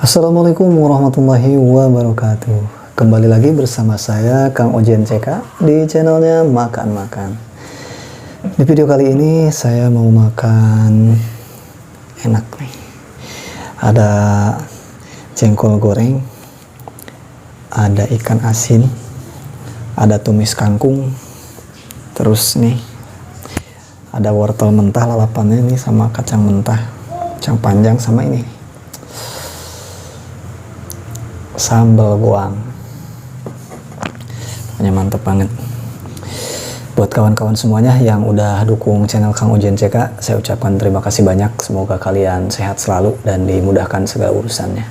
Assalamualaikum warahmatullahi wabarakatuh. Kembali lagi bersama saya Kang Ojen CK di channelnya Makan Makan. Di video kali ini saya mau makan enak nih. Ada jengkol goreng, ada ikan asin, ada tumis kangkung, terus nih ada wortel mentah lalapannya nih sama kacang mentah, kacang panjang sama ini sambal goang. Pokoknya mantep banget. Buat kawan-kawan semuanya yang udah dukung channel Kang Ojen CK, saya ucapkan terima kasih banyak. Semoga kalian sehat selalu dan dimudahkan segala urusannya.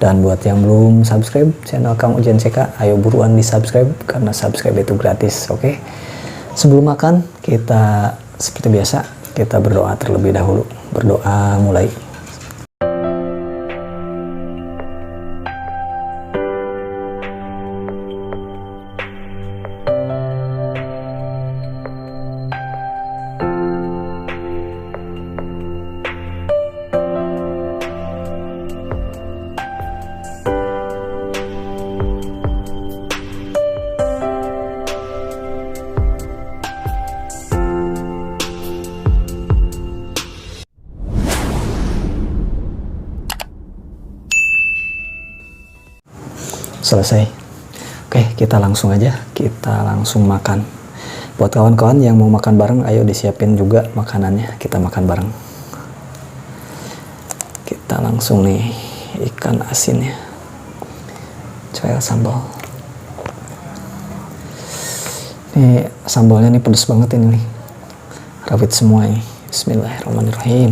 Dan buat yang belum subscribe channel Kang Ojen CK, ayo buruan di subscribe karena subscribe itu gratis. Oke? Sebelum makan, kita seperti biasa kita berdoa terlebih dahulu. Berdoa mulai. Selesai. Oke, kita langsung aja, kita langsung makan. Buat kawan-kawan yang mau makan bareng, ayo disiapin juga makanannya, kita makan bareng. Kita langsung nih ikan asinnya, coel sambal. Ini sambalnya nih pedes banget ini nih, rawit semua ini. Bismillahirrahmanirrahim.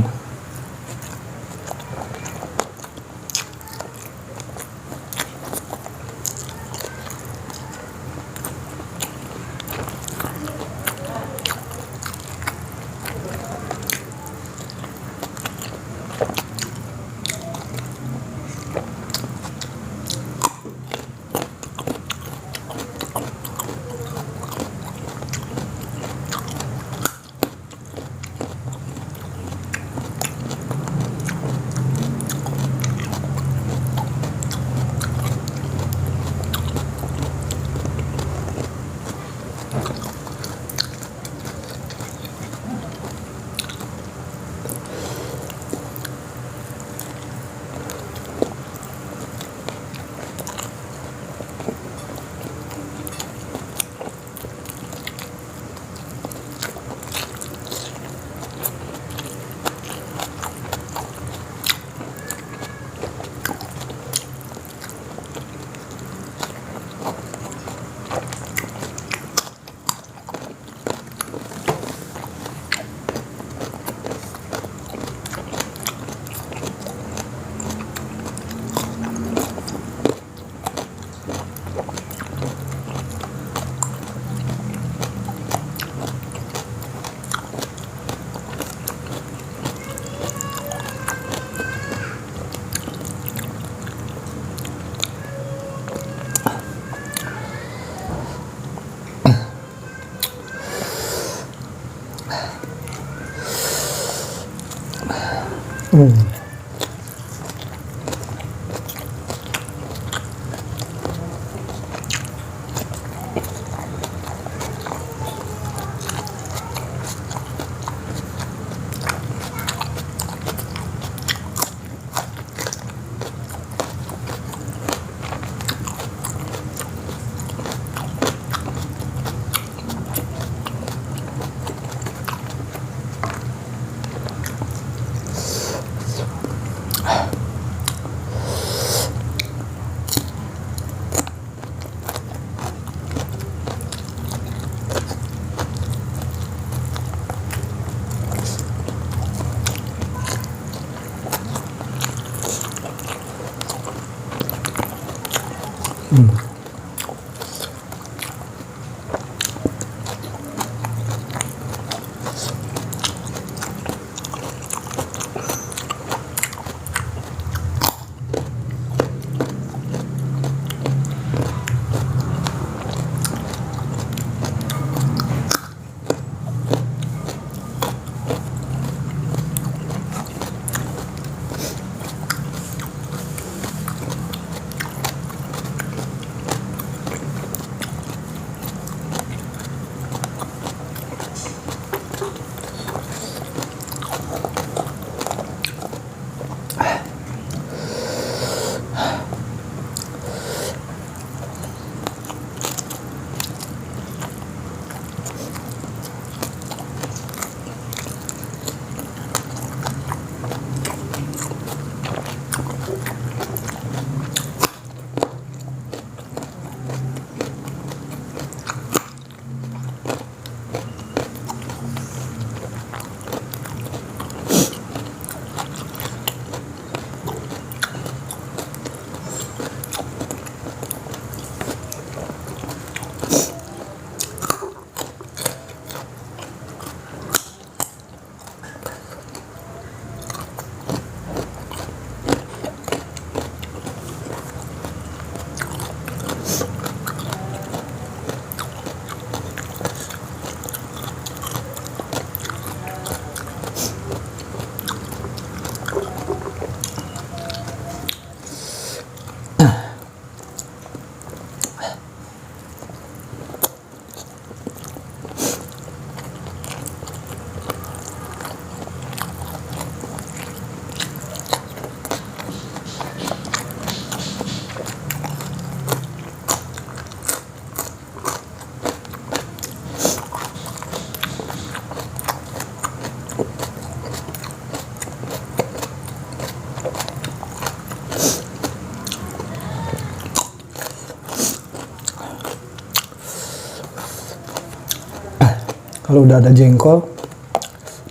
Kalau udah ada jengkol,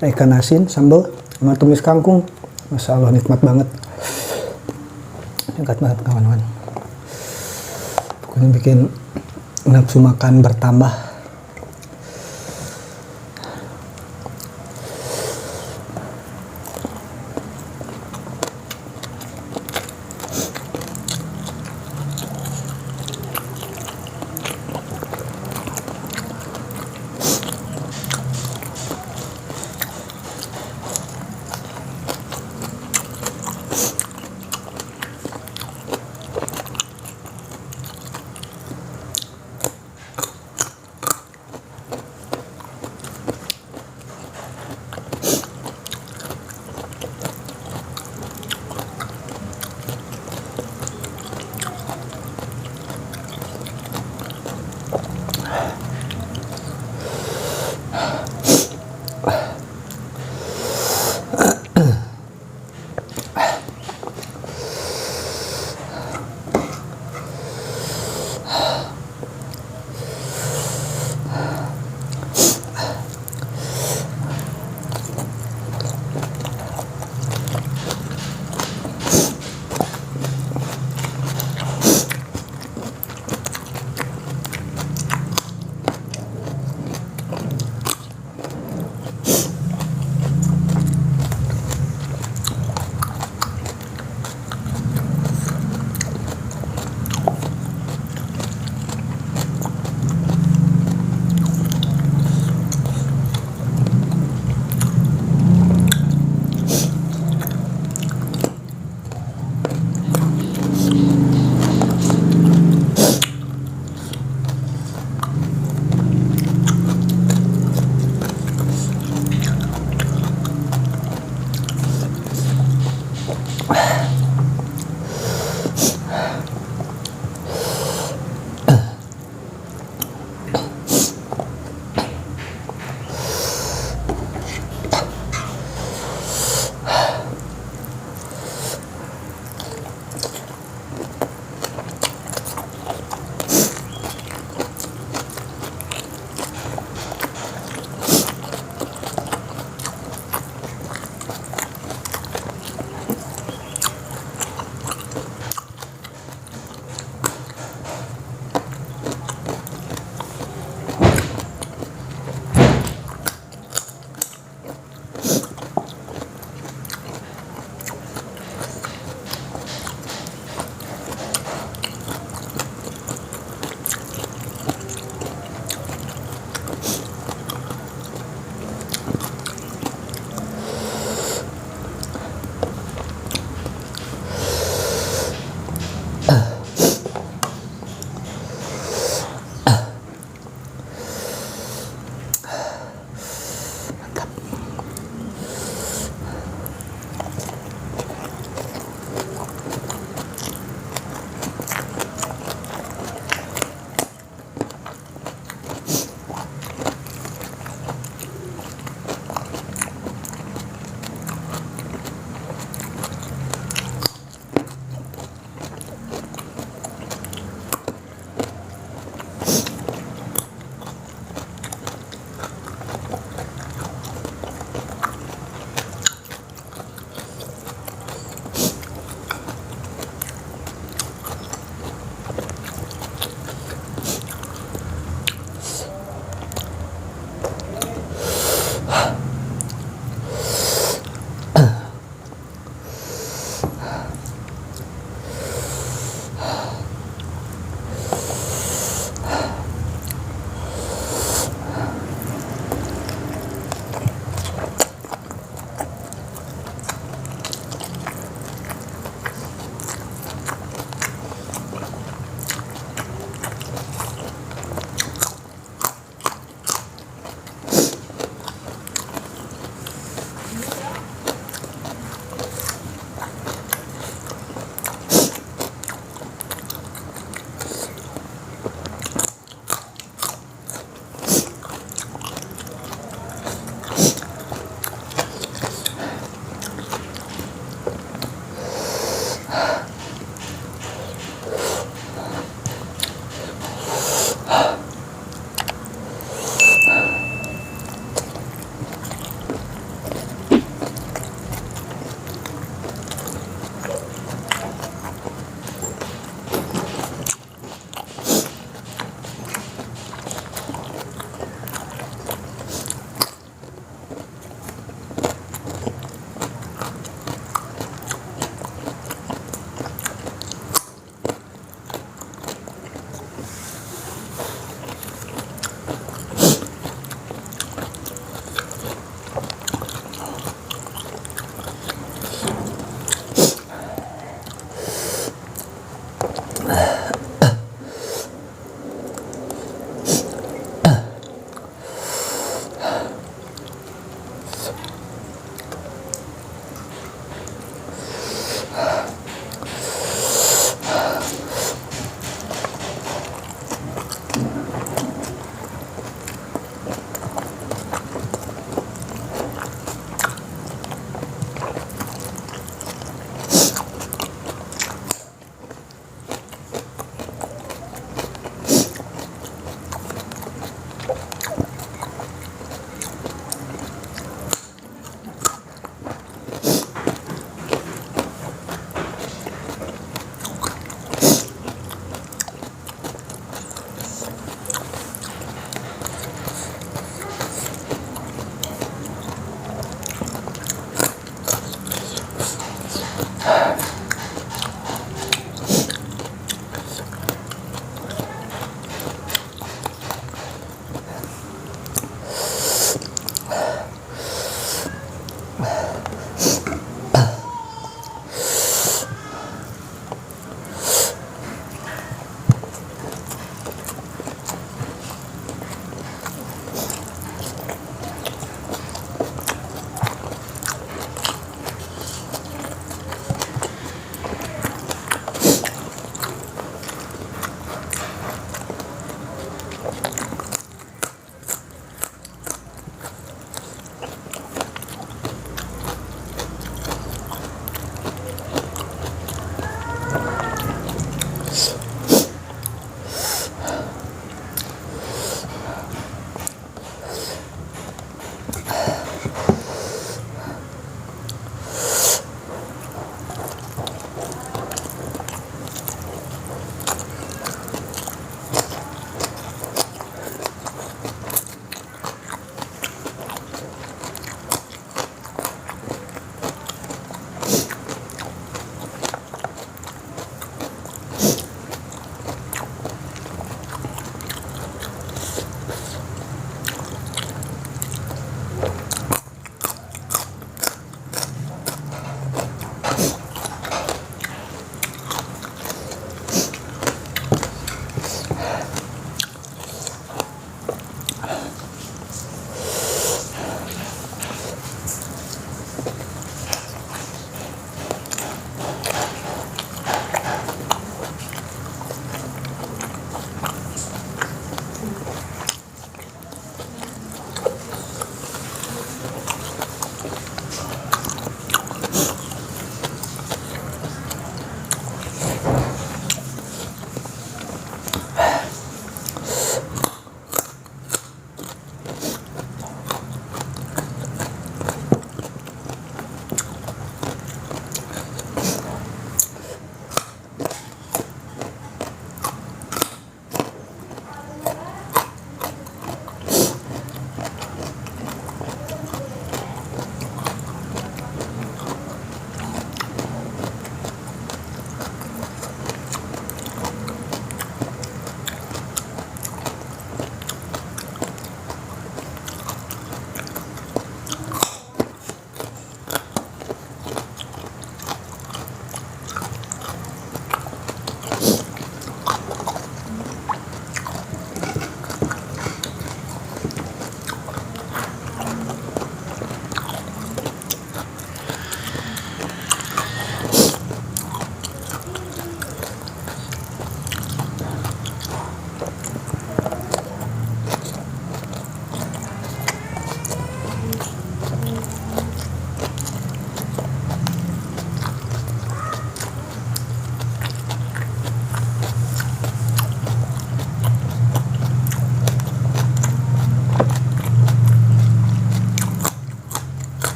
ada ikan asin, sambal, sama tumis kangkung, Masya Allah nikmat banget. Nikmat banget kawan-kawan. Pokoknya bikin nafsu makan bertambah.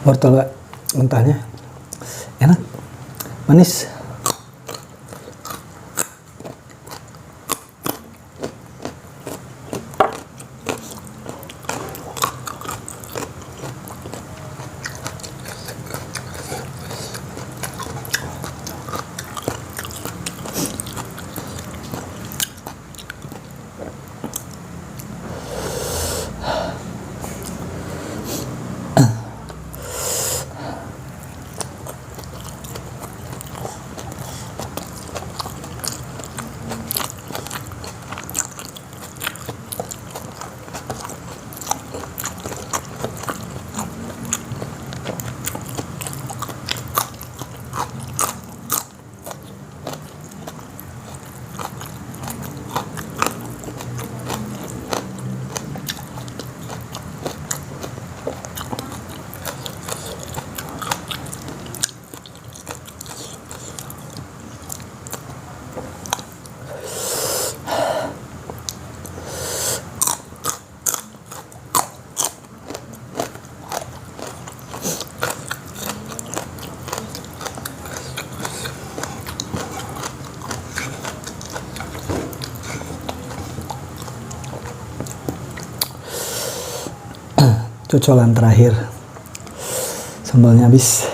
Wortel mentahnya enak, manis. Cocolan terakhir, sambalnya habis.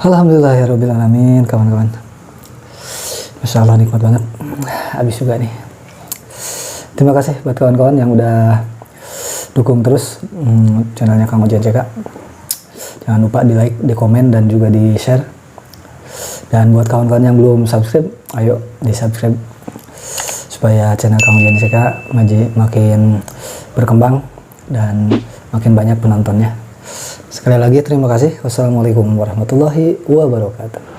Alhamdulillahirrabbilalamin, kawan-kawan. Masya Allah, nikmat banget. Habis juga nih. Terima kasih buat kawan-kawan yang udah dukung terus channelnya Kang Ojen CK. Jangan lupa di like, di komen, dan juga di share. Dan buat kawan-kawan yang belum subscribe, ayo di subscribe supaya channel Kang Ojen CK makin berkembang dan makin banyak penontonnya. Sekali lagi terima kasih. Wassalamualaikum warahmatullahi wabarakatuh.